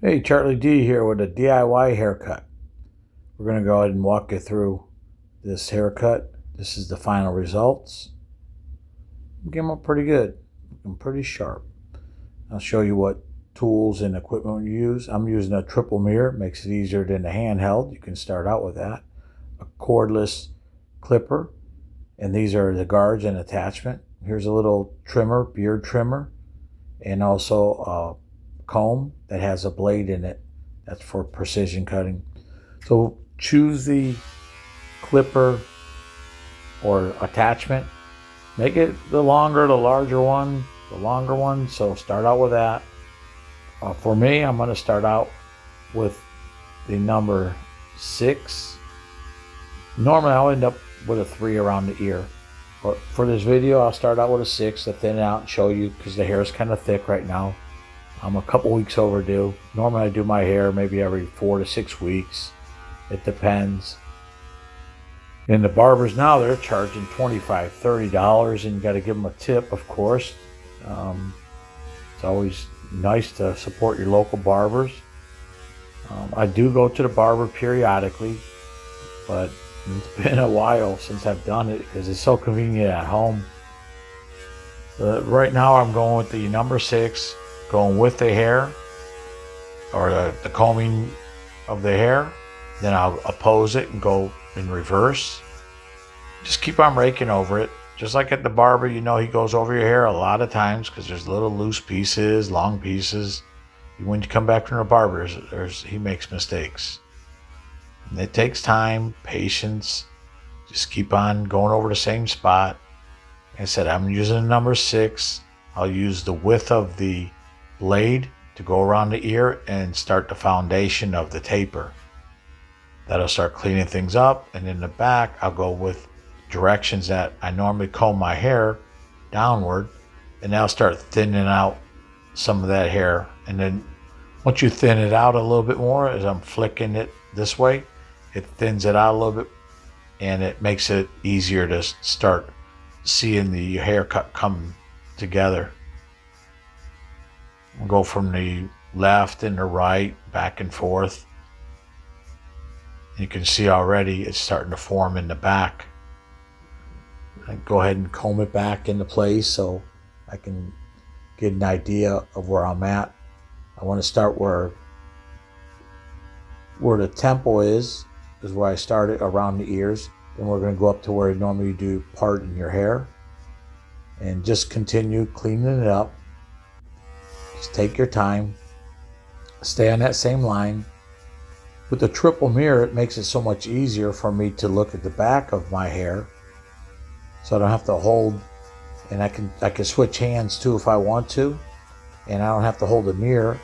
Hey, Charlie D here with a DIY haircut. We're going to go ahead and walk you through this haircut. This is the final results. Came up pretty good. Looking pretty sharp. I'll show you what tools and equipment we use. I'm using a triple mirror. Makes it easier than the handheld. You can start out with that. A cordless clipper. And these are the guards and attachment. Here's a little trimmer, beard trimmer. And also a comb that has a blade in it. That's for precision cutting. So choose the clipper or attachment. Make it the longer, the larger one, the longer one. So start out with that. For me, I'm going to start out with the number 6. Normally I'll end up with a 3 around the ear. But for this video, I'll start out with a 6 to thin it out and show you, because the hair is kind of thick right now. I'm a couple weeks overdue. Normally I do my hair maybe every 4 to 6 weeks. It depends. And the barbers now, they're charging $25, $30, and you got to give them a tip, of course. It's always nice to support your local barbers. I do go to the barber periodically, but it's been a while since I've done it because it's so convenient at home. Right now I'm going with the number 6, going with the hair, or the combing of the hair. Then I'll oppose it and go in reverse. Just keep on raking over it. Just like at the barber, you know, he goes over your hair a lot of times because there's little loose pieces, long pieces. When you come back from the barber, he makes mistakes. And it takes time, patience. Just keep on going over the same spot. Like I said, I'm using the number 6. I'll use the width of the blade to go around the ear and start the foundation of the taper. That'll start cleaning things up. And in the back, I'll go with directions that I normally comb my hair downward, and I'll start thinning out some of that hair. And then once you thin it out a little bit more, as I'm flicking it this way, it thins it out a little bit, and it makes it easier to start seeing the haircut come together. We'll go from the left and the right, back and forth. You can see already it's starting to form in the back. I go ahead and comb it back into place so I can get an idea of where I'm at. I want to start where the temple is where I started, around the ears. Then we're going to go up to where you normally do part in your hair. And just continue cleaning it up. Just take your time. Stay on that same line. With the triple mirror, it makes it so much easier for me to look at the back of my hair. So I don't have to hold, and I can switch hands too if I want to. And I don't have to hold the mirror.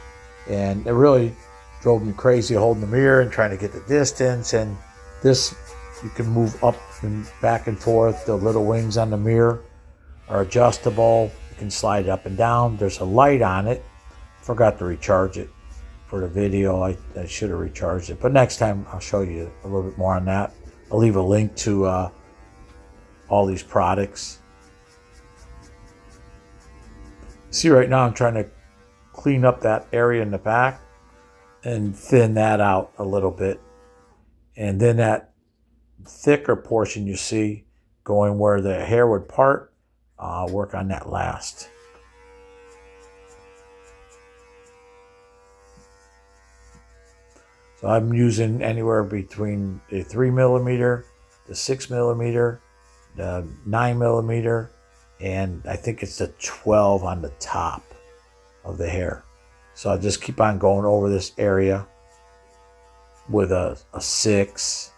And it really drove me crazy holding the mirror and trying to get the distance. And this, you can move up and back and forth. The little wings on the mirror are adjustable. You can slide it up and down. There's a light on it. Forgot to recharge it for the video. I should have recharged it. But next time I'll show you a little bit more on that. I'll leave a link to all these products. See, right now I'm trying to clean up that area in the back and thin that out a little bit. And then that thicker portion you see going where the hair would part, I'll work on that last. So I'm using anywhere between the 3mm, the 6mm, the 9mm, and I think it's the 12 on the top of the hair. So I just keep on going over this area with a 6.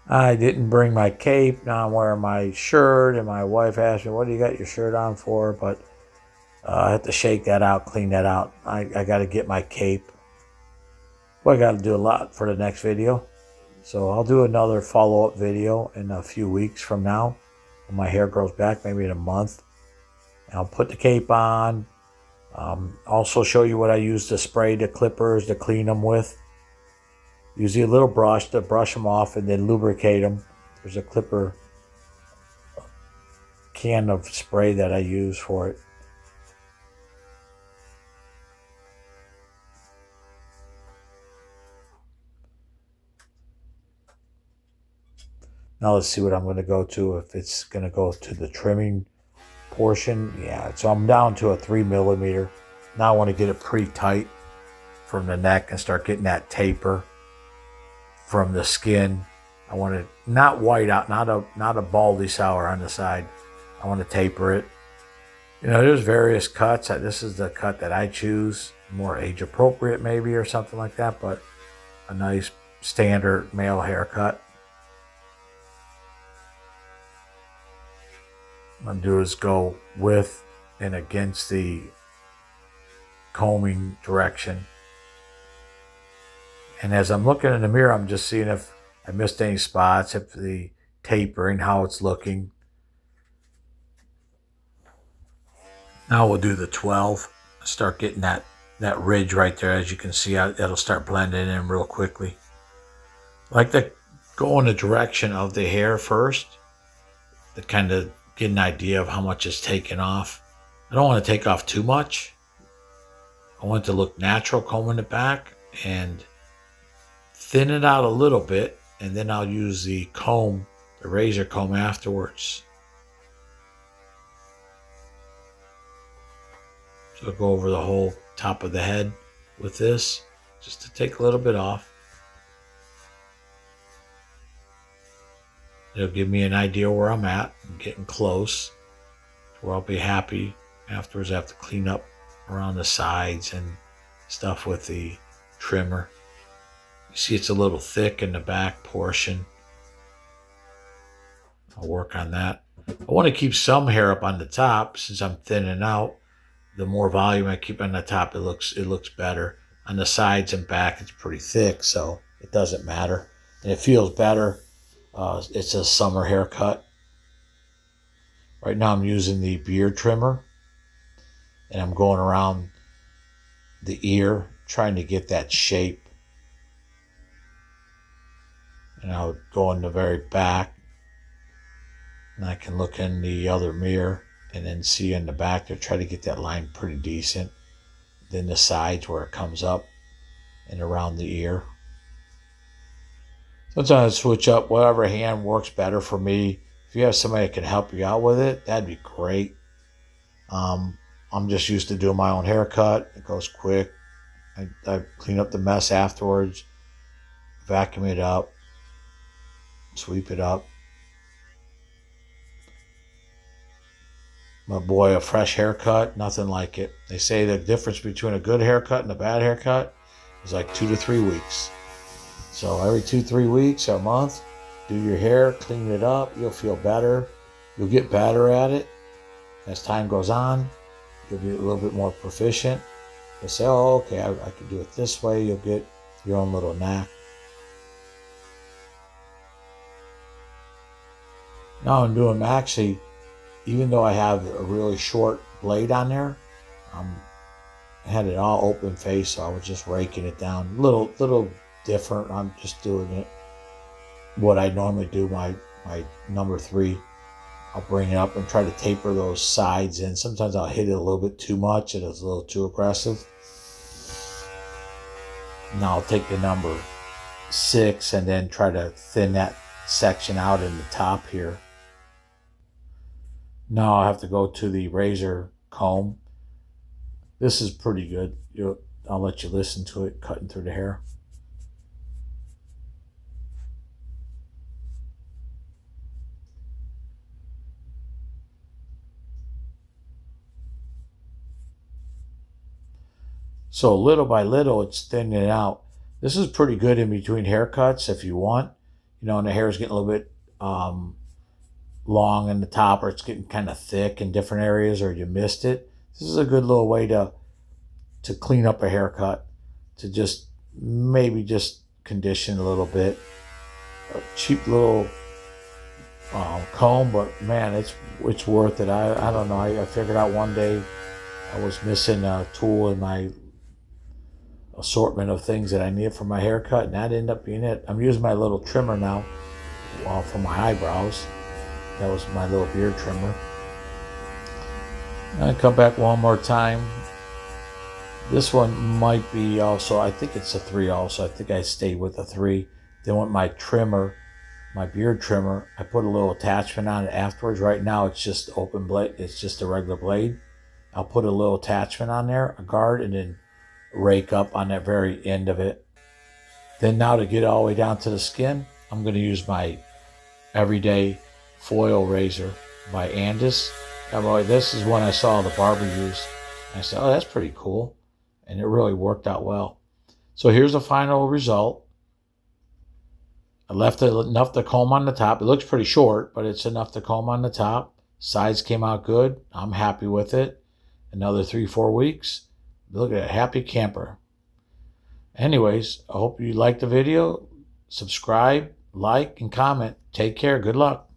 I didn't bring my cape. Now I'm wearing my shirt, and my wife asked me, "What do you got your shirt on for?" But I have to shake that out, clean that out. I got to get my cape. Well, I got to do a lot for the next video. So I'll do another follow-up video in a few weeks from now when my hair grows back, maybe in a month. And I'll put the cape on. Also show you what I use to spray the clippers to clean them with. Use a little brush to brush them off and then lubricate them. There's a clipper can of spray that I use for it. Now let's see what I'm going to go to. If it's going to go to the trimming portion. Yeah, so I'm down to a 3mm. Now I want to get it pretty tight from the neck and start getting that taper from the skin. I want it not white out, not a baldy sour on the side. I want to taper it. You know, there's various cuts. This is the cut that I choose, more age appropriate maybe or something like that, but a nice standard male haircut. What I'm going to do is go with and against the combing direction. And as I'm looking in the mirror, I'm just seeing if I missed any spots, if the tapering, how it's looking. Now we'll do the 12. Start getting that ridge right there. As you can see, it'll start blending in real quickly. I like to go in the direction of the hair first to kind of get an idea of how much is taken off. I don't want to take off too much. I want it to look natural combing it back and thin it out a little bit, and then I'll use the comb, the razor comb afterwards. So I'll go over the whole top of the head with this, just to take a little bit off. It'll give me an idea where I'm at. I'm getting close to where I'll be happy. Afterwards, I have to clean up around the sides and stuff with the trimmer. You see it's a little thick in the back portion. I'll work on that. I want to keep some hair up on the top since I'm thinning out. The more volume I keep on the top, it looks better. On the sides and back, it's pretty thick, so it doesn't matter. And it feels better. It's a summer haircut. Right now I'm using the beard trimmer, and I'm going around the ear, trying to get that shape. And I'll go in the very back, and I can look in the other mirror and then see in the back to try to get that line pretty decent. Then the sides where it comes up and around the ear. Sometimes I switch up whatever hand works better for me. If you have somebody that can help you out with it, that'd be great. I'm just used to doing my own haircut. It goes quick. I clean up the mess afterwards, vacuum it up, sweep it up. My boy, a fresh haircut, nothing like it. They say the difference between a good haircut and a bad haircut is like 2 to 3 weeks. So every 2-3 weeks, a month, do your hair, clean it up. You'll feel better. You'll get better at it. As time goes on, you'll be a little bit more proficient. You'll say, oh, okay, I can do it this way. You'll get your own little knack. Now I'm doing actually, even though I have a really short blade on there, I had it all open face, so I was just raking it down. Little different. I'm just doing it what I normally do. My number 3, I'll bring it up and try to taper those sides in. Sometimes I'll hit it a little bit too much. It is a little too aggressive. Now I'll take the number 6 and then try to thin that section out in the top here. Now I have to go to the razor comb. This is pretty good. I'll let you listen to it cutting through the hair. So little by little, it's thinning it out. This is pretty good in between haircuts if you want. You know, and the hair is getting a little bit long in the top, or it's getting kind of thick in different areas, or you missed it. This is a good little way to clean up a haircut, to just maybe just condition a little bit. A cheap little comb, but man, it's worth it. I don't know. I figured out one day I was missing a tool in my assortment of things that I needed for my haircut, and that ended up being it. I'm using my little trimmer now for my eyebrows. That was my little beard trimmer. And I come back one more time. This one might be also, I think it's a 3 also. I think I stayed with a 3. Then with my trimmer, my beard trimmer. I put a little attachment on it afterwards. Right now it's just open blade. It's just a regular blade. I'll put a little attachment on there, a guard, and then rake up on that very end of it. Then now to get all the way down to the skin, I'm going to use my everyday foil razor by Andis. This is one I saw the barber use. I said, oh, that's pretty cool. And it really worked out well. So here's the final result. I left it enough to comb on the top. It looks pretty short, but it's enough to comb on the top. Sides came out good. I'm happy with it. Another 3-4 weeks. Look at a happy camper. Anyways, I hope you liked the video. Subscribe, like, and comment. Take care. Good luck.